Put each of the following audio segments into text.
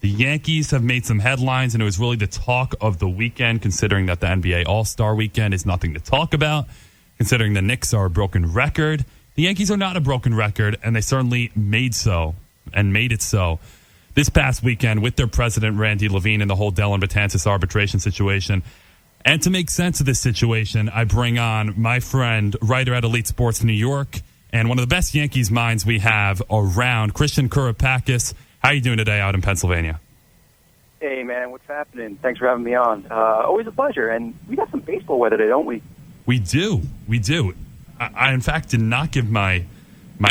The Yankees have made some headlines, and it was really the talk of the weekend, considering that the NBA All-Star Weekend is nothing to talk about, considering the Knicks are a broken record. The Yankees are not a broken record, and they certainly made it so this past weekend with their president, Randy Levine, and the whole Dellin Betances arbitration situation. And to make sense of this situation, I bring on my friend, writer at Elite Sports New York, and one of the best Yankees minds we have around, Christian Kouroupakis. How are you doing today out in Pennsylvania? Hey, man, what's happening? Thanks for having me on. Always a pleasure. And we got some baseball weather today, don't we? We do. I in fact, did not give my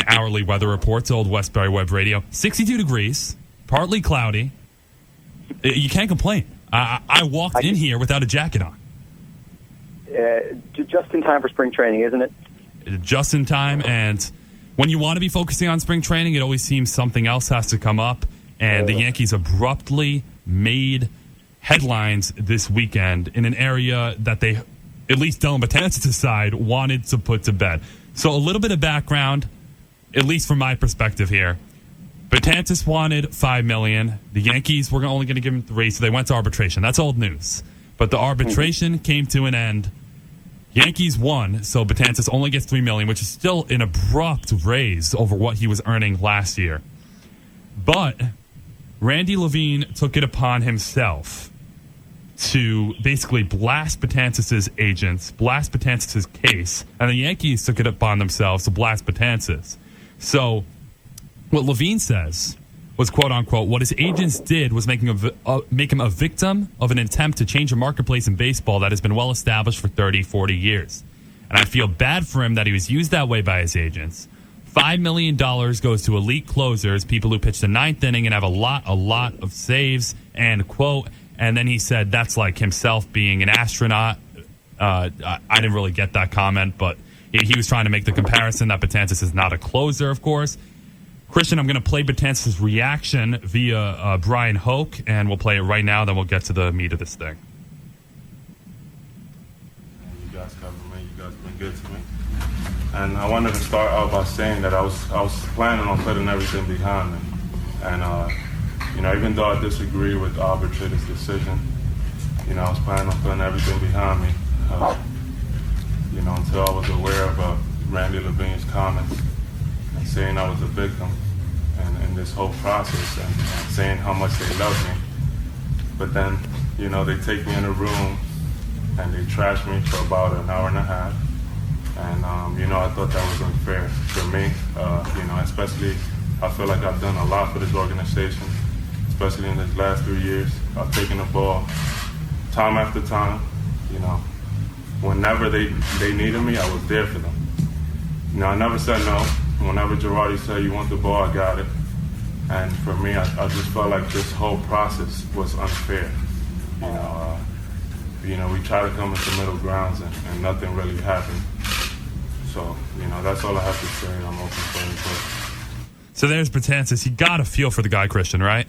hourly weather report to old Westbury Web Radio. 62 degrees, partly cloudy. You can't complain. I walked in here without a jacket on. Just in time for spring training, isn't it? Just in time, and when you want to be focusing on spring training, it always seems something else has to come up, and the Yankees abruptly made headlines this weekend in an area that they, at least Dellin Betances' side, wanted to put to bed. So a little bit of background, at least from my perspective here. Betances wanted $5 million. The Yankees were only going to give him $3 million, so they went to arbitration. That's old news. But the arbitration came to an end. Yankees won, so Betances only gets $3 million, which is still an abrupt raise over what he was earning last year. But Randy Levine took it upon himself to basically blast Betances' agents, blast Betances' case, and the Yankees took it upon themselves to blast Betances. So what Levine says was, quote unquote, what his agents did was make him a victim of an attempt to change a marketplace in baseball that has been well established for 30, 40 years. And I feel bad for him that he was used that way by his agents. $5 million goes to elite closers, people who pitch the ninth inning and have a lot of saves, and quote, and then he said that's like himself being an astronaut. I didn't really get that comment, but he was trying to make the comparison that Betances is not a closer, of course. Christian, I'm going to play Betances' reaction via Brian Hoke, and we'll play it right now, then we'll get to the meat of this thing. You guys covered me. You guys been good to me. And I wanted to start out by saying that I was planning on putting everything behind me. And, even though I disagree with the arbitrator's decision, I was planning on putting everything behind me, until I was aware of Randy Levine's comments and saying I was a victim in this whole process and saying how much they love me. But then, they take me in a room and they trash me for about an hour and a half. And, I thought that was unfair for me, especially I feel like I've done a lot for this organization, especially in these last 3 years. I've taken the ball time after time, whenever they needed me, I was there for them. I never said no. Whenever Girardi said, you want the ball, I got it. And for me, I just felt like this whole process was unfair. We try to come into middle grounds and nothing really happened. So, that's all I have to say. I'm open for input. So there's Betances. You got to feel for the guy, Christian, right?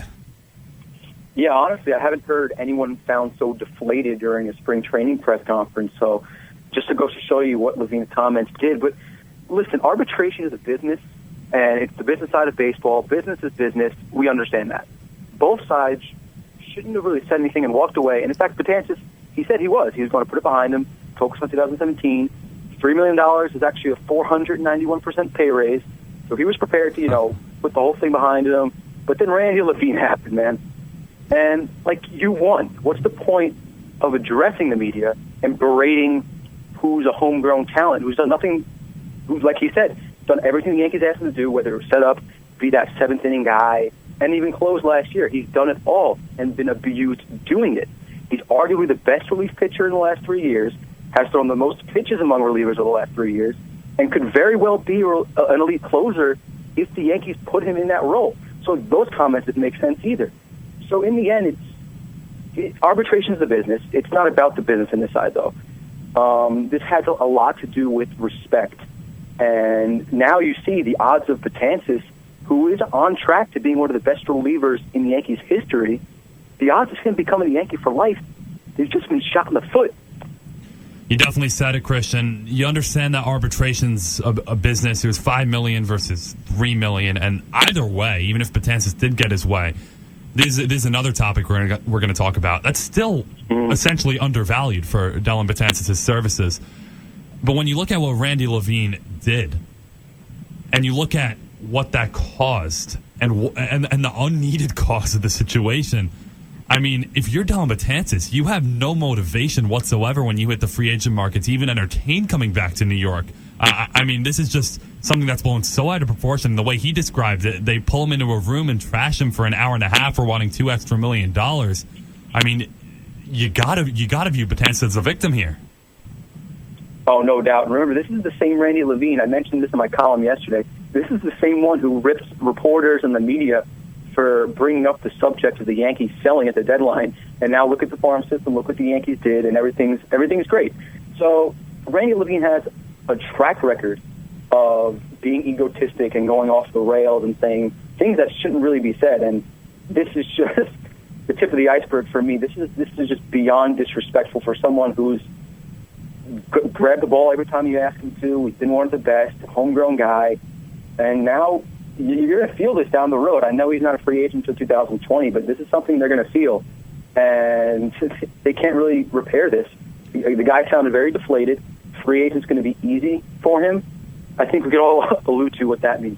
Yeah, honestly, I haven't heard anyone sound so deflated during a spring training press conference. So just to go to show you what Levine's comments did. But listen, arbitration is a business, and it's the business side of baseball. Business is business. We understand that. Both sides shouldn't have really said anything and walked away. And in fact, Betances, he said he was going to put it behind him, focus on 2017. $3 million is actually a 491% pay raise. So he was prepared to, put the whole thing behind him. But then Randy Levine happened, man. And, you won. What's the point of addressing the media and berating who's a homegrown talent, who's done nothing, who's, like he said, done everything the Yankees asked him to do, whether it was set up, be that seventh-inning guy, and even close last year. He's done it all and been abused doing it. He's arguably the best relief pitcher in the last 3 years, has thrown the most pitches among relievers over the last 3 years, and could very well be an elite closer if the Yankees put him in that role. So those comments didn't make sense either. So in the end, arbitration is a business. It's not about the business in this side, though. This has a lot to do with respect. And now you see the odds of Betances, who is on track to being one of the best relievers in the Yankees' history, the odds of him becoming a Yankee for life, they've just been shot in the foot. You definitely said it, Christian. You understand that arbitration's a business. It was $5 million versus $3 million, and either way, even if Betances did get his way, There's another topic we're going to talk about that's still essentially undervalued for Dellin Betances' services. But when you look at what Randy Levine did, and you look at what that caused, and the unneeded cost of the situation, I mean, if you're Dellin Betances, you have no motivation whatsoever when you hit the free agent market to even entertain coming back to New York. I mean, this is just something that's blown so out of proportion. The way he described it, they pull him into a room and trash him for an hour and a half for wanting $2 extra million. I mean, you gotta view Betances as a victim here. Oh, no doubt. And remember, this is the same Randy Levine. I mentioned this in my column yesterday. This is the same one who rips reporters and the media for bringing up the subject of the Yankees selling at the deadline. And now look at the farm system, look what the Yankees did, and everything's great. So Randy Levine has a track record of being egotistic and going off the rails and saying things that shouldn't really be said. And this is just the tip of the iceberg for me. This is just beyond disrespectful for someone who's grabbed the ball every time you ask him to. He's been one of the best, homegrown guy. And now you're going to feel this down the road. I know he's not a free agent until 2020, but this is something they're going to feel. And they can't really repair this. The guy sounded very deflated. Free agent's going to be easy for him. I think we could all allude to what that means.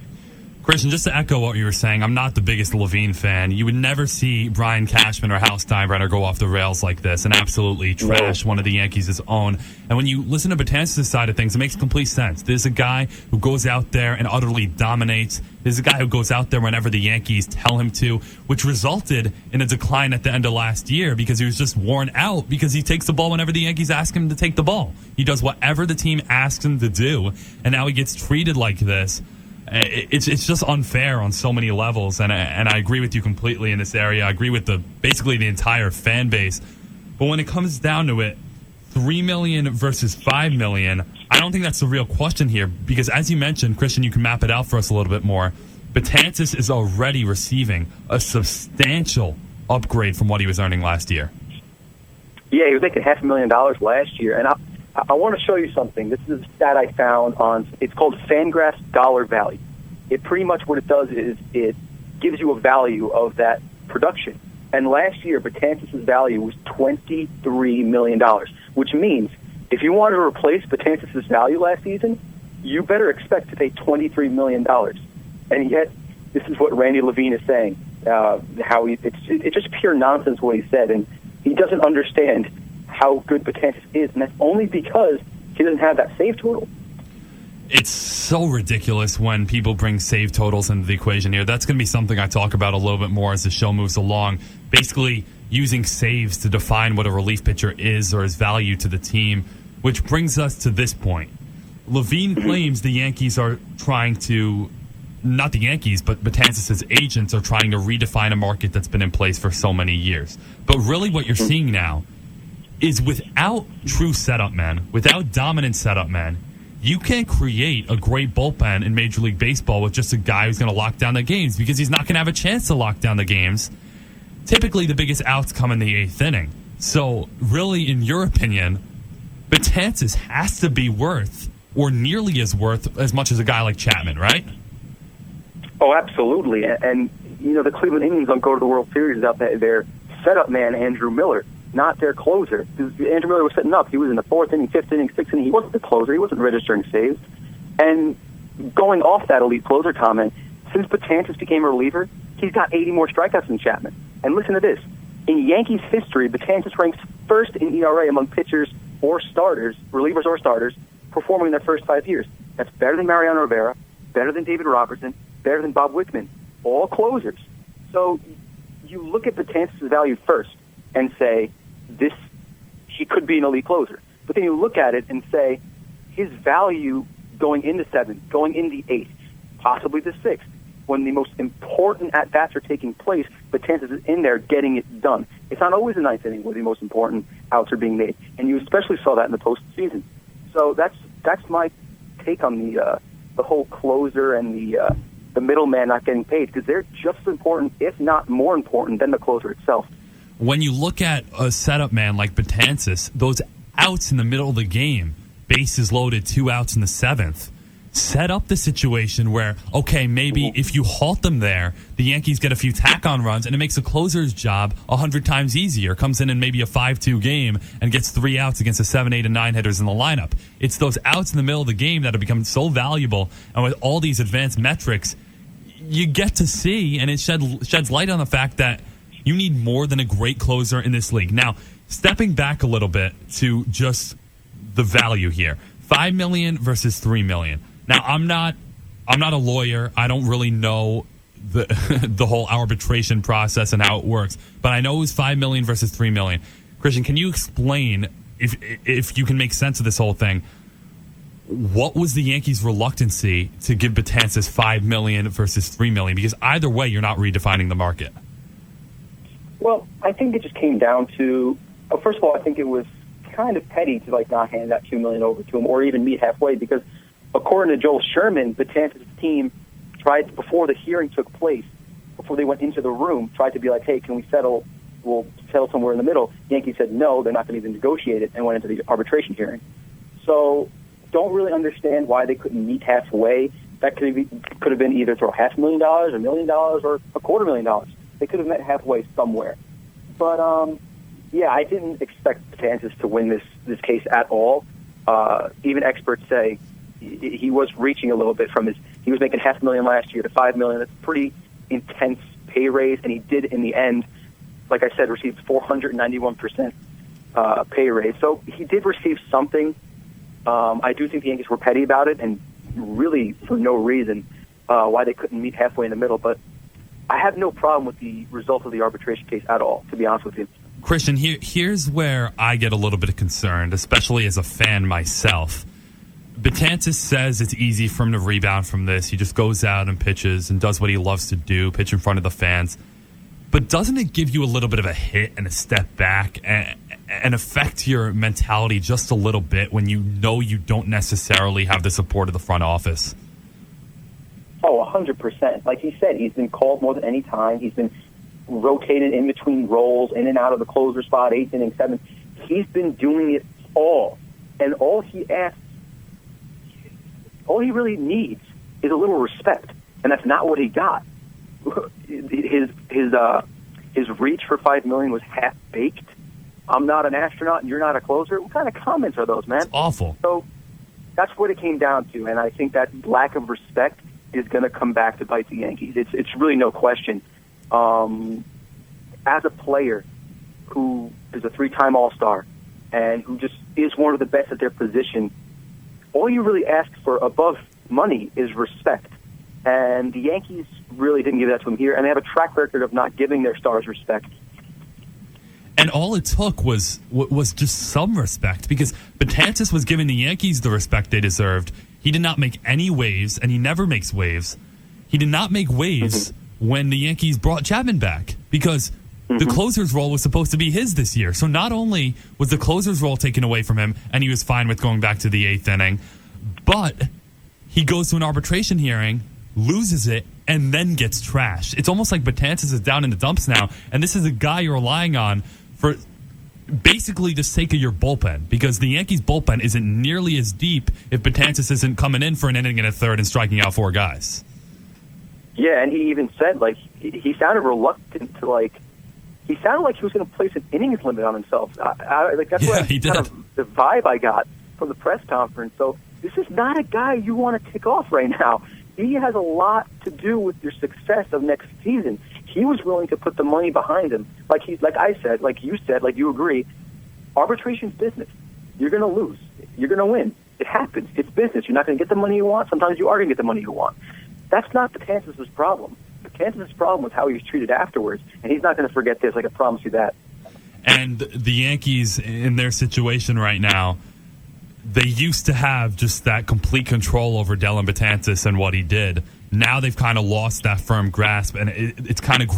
Christian, just to echo what you were saying, I'm not the biggest Levine fan. You would never see Brian Cashman or Hal Steinbrenner go off the rails like this and absolutely trash one of the Yankees' own. And when you listen to Betances' side of things, it makes complete sense. There's a guy who goes out there and utterly dominates. There's a guy who goes out there whenever the Yankees tell him to, which resulted in a decline at the end of last year because he was just worn out because he takes the ball whenever the Yankees ask him to take the ball. He does whatever the team asks him to do, and now he gets treated like this. It's just unfair on so many levels, and I agree with you completely in this area. I agree with basically the entire fan base. But when it comes down to it, $3 million versus $5 million, I don't think that's the real question here because, as you mentioned, Christian, you can map it out for us a little bit more. Betances is already receiving a substantial upgrade from what he was earning last year. Yeah, he was making $500,000 last year, and I want to show you something. This is a stat I found it's called Fangraphs Dollar Value. It pretty much what it does is it gives you a value of that production. And last year, Betances' value was $23 million, which means if you want to replace Betances' value last season, you better expect to pay $23 million. And yet, this is what Randy Levine is saying. It's just pure nonsense what he said, and he doesn't understand how good Betances is, and that's only because he doesn't have that save total. It's so ridiculous when people bring save totals into the equation here. That's going to be something I talk about a little bit more as the show moves along. Basically, using saves to define what a relief pitcher is or his value to the team, which brings us to this point. Levine claims the Yankees are trying to, not the Yankees, but Betances' agents are trying to redefine a market that's been in place for so many years. But really what you're seeing now is without true setup men, without dominant setup men, you can't create a great bullpen in Major League Baseball with just a guy who's going to lock down the games because he's not going to have a chance to lock down the games. Typically, the biggest outs come in the eighth inning. So, really, in your opinion, Betances has to be worth or nearly as worth as much as a guy like Chapman, right? Oh, absolutely. And you know, the Cleveland Indians don't go to the World Series without their setup man, Andrew Miller, not their closer. Andrew Miller was setting up. He was in the fourth inning, fifth inning, sixth inning. He wasn't the closer. He wasn't registering saves. And going off that elite closer comment, since Betances became a reliever, he's got 80 more strikeouts than Chapman. And listen to this. In Yankees history, Betances ranks first in ERA among pitchers or starters, relievers or starters, performing in their first 5 years. That's better than Mariano Rivera, better than David Robertson, better than Bob Wickman, all closers. So you look at Betances' value first and say, he could be an elite closer. But then you look at it and say, his value going into seventh, going into eighth, possibly the sixth, when the most important at-bats are taking place, Betances is in there getting it done. It's not always the ninth inning where the most important outs are being made, and you especially saw that in the postseason. So that's my take on the whole closer and the middleman not getting paid, because they're just as important, if not more important, than the closer itself. When you look at a setup man like Betances, those outs in the middle of the game, bases loaded, 2 outs in the seventh, set up the situation where, okay, maybe if you halt them there, the Yankees get a few tack-on runs, and it makes the closer's job 100 times easier. Comes in maybe a 5-2 game and gets 3 outs against the 7, 8, and 9 hitters in the lineup. It's those outs in the middle of the game that have become so valuable, and with all these advanced metrics, you get to see, and it sheds light on the fact that you need more than a great closer in this league. Now, stepping back a little bit to just the value here, $5 million versus $3 million. Now, I'm not a lawyer. I don't really know the whole arbitration process and how it works, but I know it was $5 million versus $3 million. Christian, can you explain, if you can make sense of this whole thing, what was the Yankees' reluctancy to give Betances $5 million versus $3 million? Because either way, you're not redefining the market. Well, I think it just came down to, first of all, I think it was kind of petty to not hand that $2 million over to him or even meet halfway, because according to Joel Sherman, Betances' team tried, before the hearing took place, before they went into the room, tried to be like, hey, can we settle? We'll settle somewhere in the middle. The Yankees said no, they're not going to even negotiate it, and went into the arbitration hearing. So don't really understand why they couldn't meet halfway. That could have been either throw $500,000, $1 million, or $250,000. They could have met halfway somewhere. But, I didn't expect Betances to win this case at all. Even experts say he was reaching a little bit he was making $500,000 last year to $5 million. That's a pretty intense pay raise, and he did, in the end, like I said, received 491% pay raise. So he did receive something. I do think the Yankees were petty about it, and really for no reason why they couldn't meet halfway in the middle. But I have no problem with the result of the arbitration case at all, to be honest with you. Christian, here's where I get a little bit concerned, especially as a fan myself. Betances says it's easy for him to rebound from this. He just goes out and pitches and does what he loves to do, pitch in front of the fans. But doesn't it give you a little bit of a hit and a step back and affect your mentality just a little bit when you know you don't necessarily have the support of the front office? Oh, 100%. Like he said, he's been called more than any time. He's been rotated in between roles, in and out of the closer spot, 8th inning, 7th. He's been doing it all. And all he really needs is a little respect. And that's not what he got. His reach for $5 million was half-baked. I'm not an astronaut and you're not a closer. What kind of comments are those, man? It's awful. So that's what it came down to. And I think that lack of respect is going to come back to bite the Yankees. It's really no question. As a player who is a 3-time All-Star and who just is one of the best at their position, all you really ask for above money is respect. And the Yankees really didn't give that to him here, and they have a track record of not giving their stars respect. And all it took was just some respect, because Betances was giving the Yankees the respect they deserved. He did not make any waves, and he never makes waves. He did not make waves when the Yankees brought Chapman back, because the closer's role was supposed to be his this year. So not only was the closer's role taken away from him, and he was fine with going back to the 8th inning, but he goes to an arbitration hearing, loses it, and then gets trashed. It's almost like Betances is down in the dumps now, and this is a guy you're relying on for basically the sake of your bullpen, because the Yankees' bullpen isn't nearly as deep if Betances isn't coming in for an inning and a third and striking out 4 guys. Yeah, and he even said, he sounded reluctant to, he sounded like he was going to place an innings limit on himself. That's kind of the vibe I got from the press conference. So this is not a guy you want to tick off right now. He has a lot to do with your success of next season. He was willing to put the money behind him. Like I said, like you said, like you agree, arbitration's business. You're going to lose. You're going to win. It happens. It's business. You're not going to get the money you want. Sometimes you are going to get the money you want. That's not Betances' problem. Betances' problem was how he was treated afterwards, and he's not going to forget this. I can promise you that. And the Yankees, in their situation right now, they used to have just that complete control over Dellin Betances and what he did. Now they've kind of lost that firm grasp, and it's kind of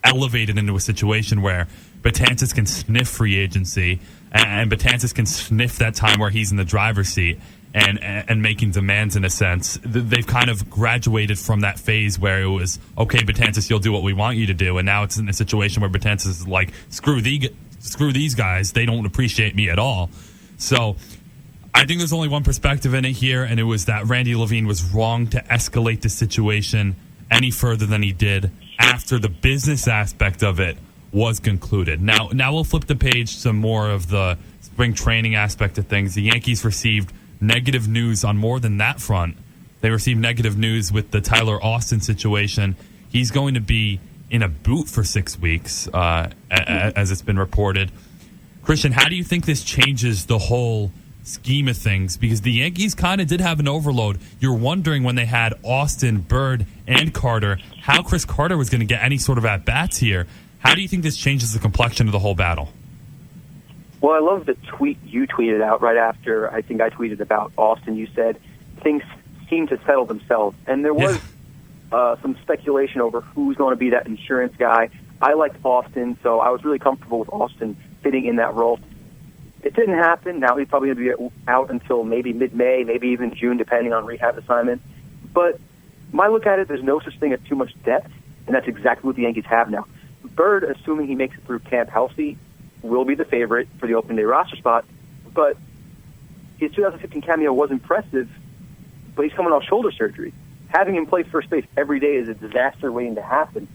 elevated into a situation where Betances can sniff free agency, and Betances can sniff that time where he's in the driver's seat and making demands in a sense. They've kind of graduated from that phase where it was, okay, Betances, you'll do what we want you to do, and now it's in a situation where Betances is like, screw these guys, they don't appreciate me at all. So I think there's only one perspective in it here, and it was that Randy Levine was wrong to escalate the situation any further than he did after the business aspect of it was concluded. Now we'll flip the page to more of the spring training aspect of things. The Yankees received negative news on more than that front. They received negative news with the Tyler Austin situation. He's going to be in a boot for 6 weeks, as it's been reported. Christian, how do you think this changes the whole scheme of things? Because the Yankees kind of did have an overload. You're wondering when they had Austin, Bird, and Carter, how Chris Carter was going to get any sort of at-bats here. How do you think this changes the complexion of the whole battle? Well, I love the tweet you tweeted out right after I think I tweeted about Austin. You said things seem to settle themselves. And there was some speculation over who's going to be that insurance guy. I liked Austin, so I was really comfortable with Austin fitting in that role. It didn't happen. Now he's probably going to be out until maybe mid-May, maybe even June, depending on rehab assignment. But my look at it, there's no such thing as too much depth, and that's exactly what the Yankees have now. Bird, assuming he makes it through camp healthy, will be the favorite for the opening day roster spot. But his 2015 cameo was impressive, but he's coming off shoulder surgery. Having him play first base every day is a disaster waiting to happen.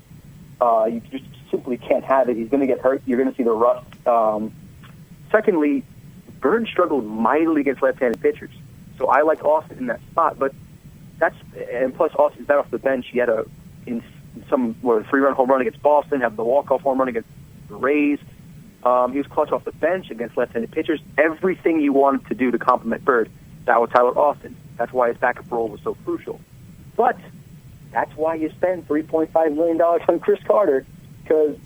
You just simply can't have it. He's going to get hurt. You're going to see the rust. Secondly, Bird struggled mightily against left-handed pitchers. So I like Austin in that spot. But and plus Austin's back off the bench. He had a 3-run home run against Boston, had the walk-off home run against the Rays. He was clutch off the bench against left-handed pitchers. Everything you wanted to do to complement Bird, that was Tyler Austin. That's why his backup role was so crucial. But that's why you spend $3.5 million on Chris Carter, because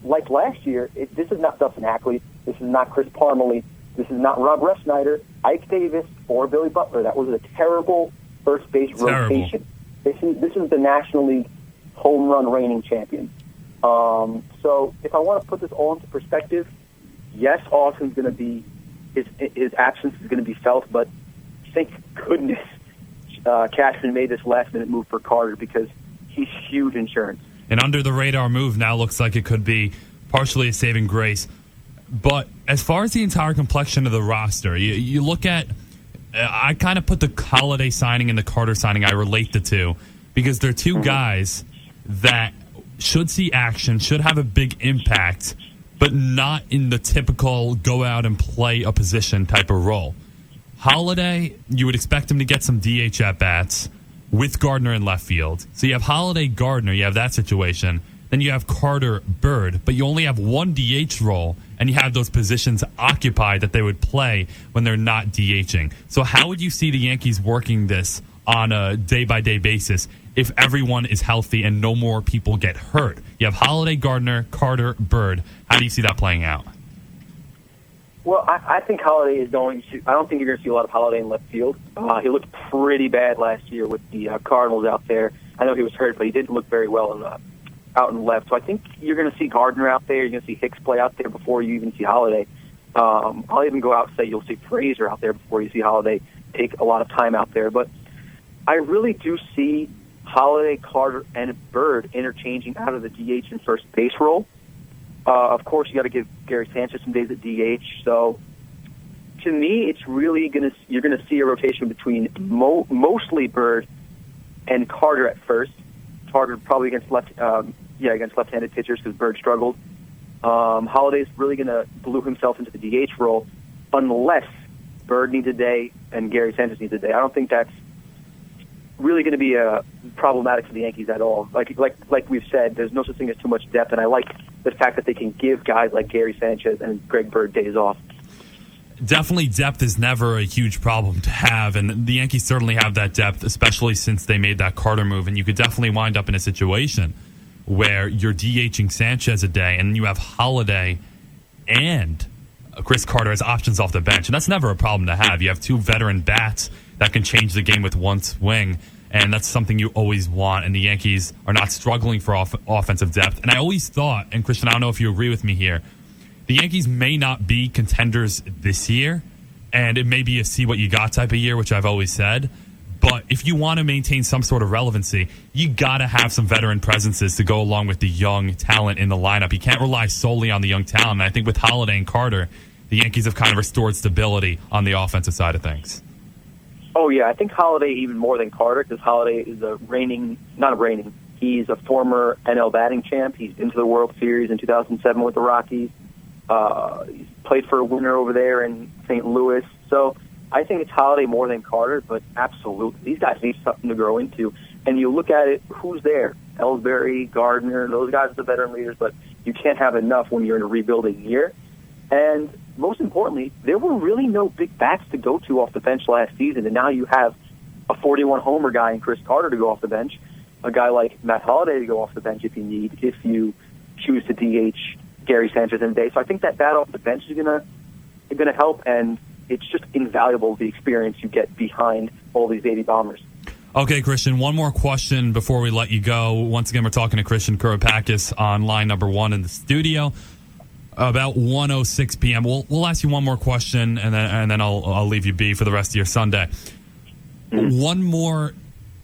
like last year, this is not Dustin Hackley, this is not Chris Parmalee, this is not Rob Refsnyder, Ike Davis, or Billy Butler. That was a terrible first base rotation. This is the National League home run reigning champion. So if I want to put this all into perspective, yes, Austin's going to be, his absence is going to be felt, but thank goodness Cashman made this last-minute move for Carter, because he's huge insurance. An under-the-radar move now looks like it could be partially a saving grace. But as far as the entire complexion of the roster, you look at, I kind of put the Holiday signing and the Carter signing, I relate the two, because they're two guys that should see action, should have a big impact, but not in the typical go out and play a position type of role. Holiday, you would expect him to get some DH at-bats with Gardner in left field. So you have Holiday, Gardner, you have that situation. Then you have Carter, Bird, but you only have one DH role, and you have those positions occupied that they would play when they're not DHing. So how would you see the Yankees working this on a day-by-day basis if everyone is healthy and no more people get hurt? You have Holiday, Gardner, Carter, Bird. How do you see that playing out? Well, I think Holiday is going to. I don't think you're going to see a lot of Holiday in left field. He looked pretty bad last year with the Cardinals out there. I know he was hurt, but he didn't look very well out in left. So I think you're going to see Gardner out there. You're going to see Hicks play out there before you even see Holiday. I'll even go out and say you'll see Frazier out there before you see Holiday take a lot of time out there. But I really do see Holiday, Carter, and Bird interchanging out of the DH and first base role. Of course, you got to give Gary Sanchez some days at DH. So, to me, it's really you're gonna see a rotation between mostly Bird and Carter at first. Carter probably against left-handed pitchers because Bird struggled. Holiday's really gonna glue himself into the DH role unless Bird needs a day and Gary Sanchez needs a day. I don't think that's really going to be problematic for the Yankees at all. Like we've said, there's no such thing as too much depth, and I like the fact that they can give guys like Gary Sanchez and Greg Bird days off. Definitely depth is never a huge problem to have, and the Yankees certainly have that depth, especially since they made that Carter move, and you could definitely wind up in a situation where you're DHing Sanchez a day, and you have Holiday and Chris Carter as options off the bench, and that's never a problem to have. You have two veteran bats that can change the game with one swing, and that's something you always want, and the Yankees are not struggling for offensive depth. And I always thought, and Christian, I don't know if you agree with me here, the Yankees may not be contenders this year, and it may be a see-what-you-got type of year, which I've always said, but if you want to maintain some sort of relevancy, you got to have some veteran presences to go along with the young talent in the lineup. You can't rely solely on the young talent, and I think with Holiday and Carter, the Yankees have kind of restored stability on the offensive side of things. Oh, yeah. I think Holiday even more than Carter, because Holiday is he's a former NL batting champ. He's been to the World Series in 2007 with the Rockies. He's played for a winner over there in St. Louis. So I think it's Holiday more than Carter, but absolutely. These guys need something to grow into. And you look at it, who's there? Ellsbury, Gardner, those guys are the veteran leaders, but you can't have enough when you're in a rebuilding year. And most importantly, there were really no big bats to go to off the bench last season, and now you have a 41-homer guy in Chris Carter to go off the bench, a guy like Matt Holliday to go off the bench if you choose to DH Gary Sanchez in the day. So I think that bat off the bench is gonna help, and it's just invaluable, the experience you get behind all these 80 bombers. Okay, Christian, one more question before we let you go. Once again, we're talking to Christian Kouroupakis on line number 1 in the studio. About 1:06 p.m. We'll ask you one more question, and then I'll leave you be for the rest of your Sunday. One more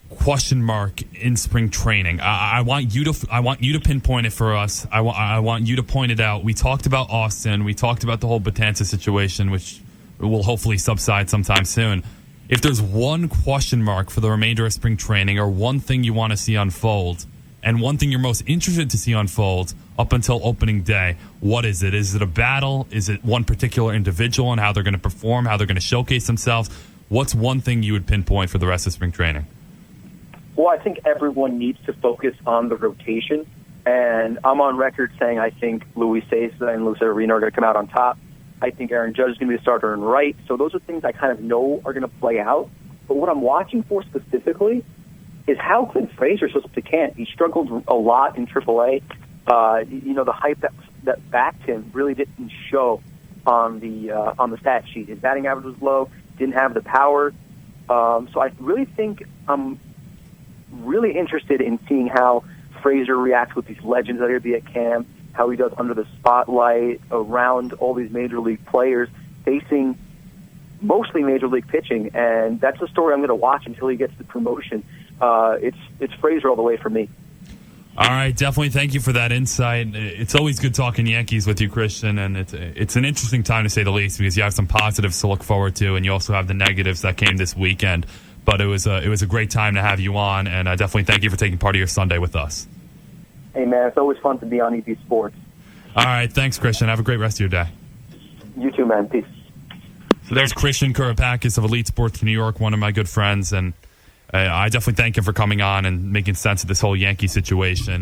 question mark in spring training. I want you to pinpoint it for us. I want you to point it out. We talked about Austin. We talked about the whole Betances situation, which will hopefully subside sometime soon. If there's one question mark for the remainder of spring training, or one thing you want to see unfold, and one thing you're most interested to see unfold up until opening day, what is it? Is it a battle? Is it one particular individual and how they're going to perform, how they're going to showcase themselves? What's one thing you would pinpoint for the rest of spring training? Well, I think everyone needs to focus on the rotation, and I'm on record saying I think Luis Cessa and Luis Severino are going to come out on top. I think Aaron Judge is going to be the starter in right. So those are things I kind of know are going to play out. But what I'm watching for specifically is how Clint Frazier is supposed to camp. He struggled a lot in AAA. The hype that backed him really didn't show on the stat sheet. His batting average was low, didn't have the power. So I really think I'm really interested in seeing how Frazier reacts with these legends that are going to be at camp, how he does under the spotlight around all these major league players facing mostly major league pitching. And that's the story I'm going to watch until he gets the promotion. It's Frazier all the way for me. All right, definitely thank you for that insight. It's always good talking Yankees with you, Christian, and it's an interesting time to say the least, because you have some positives to look forward to, and you also have the negatives that came this weekend. But it was a great time to have you on, and I definitely thank you for taking part of your Sunday with us. Hey, man, it's always fun to be on EB Sports. All right, thanks, Christian. Have a great rest of your day. You too, man. Peace. So there's Christian Kouroupakis of Elite Sports New York, one of my good friends, and I definitely thank him for coming on and making sense of this whole Yankee situation.